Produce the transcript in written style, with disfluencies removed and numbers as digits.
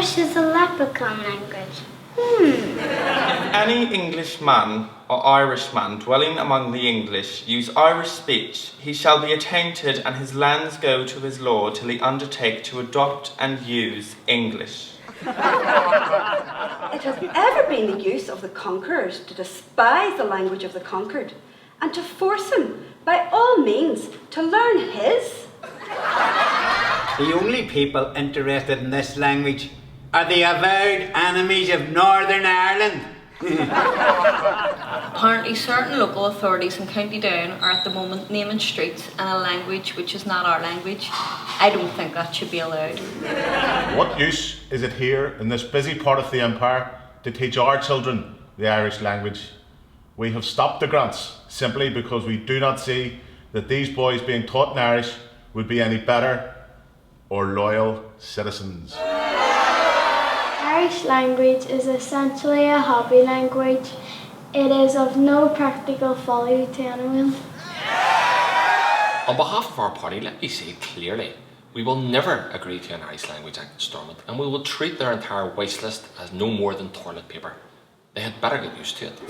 Irish is a leprechaun language. If any Englishman or Irishman dwelling among the English use Irish speech, he shall be attainted and his lands go to his lord till he undertake to adopt and use English. It has ever been the use of the conquerors to despise the language of the conquered and to force him, by all means, to learn his. The only people interested in this language are the avowed enemies of Northern Ireland. Apparently certain local authorities in County Down are at the moment naming streets in a language which is not our language. I don't think that should be allowed. What use is it here in this busy part of the empire to teach our children the Irish language? We have stopped the grants simply because we do not see that these boys being taught in Irish would be any better or loyal citizens. Irish language is essentially a hobby language. It is of no practical value to anyone. On behalf of our party, let me say clearly, we will never agree to an Irish language act installment, and we will treat their entire waste list as no more than toilet paper. They had better get used to it.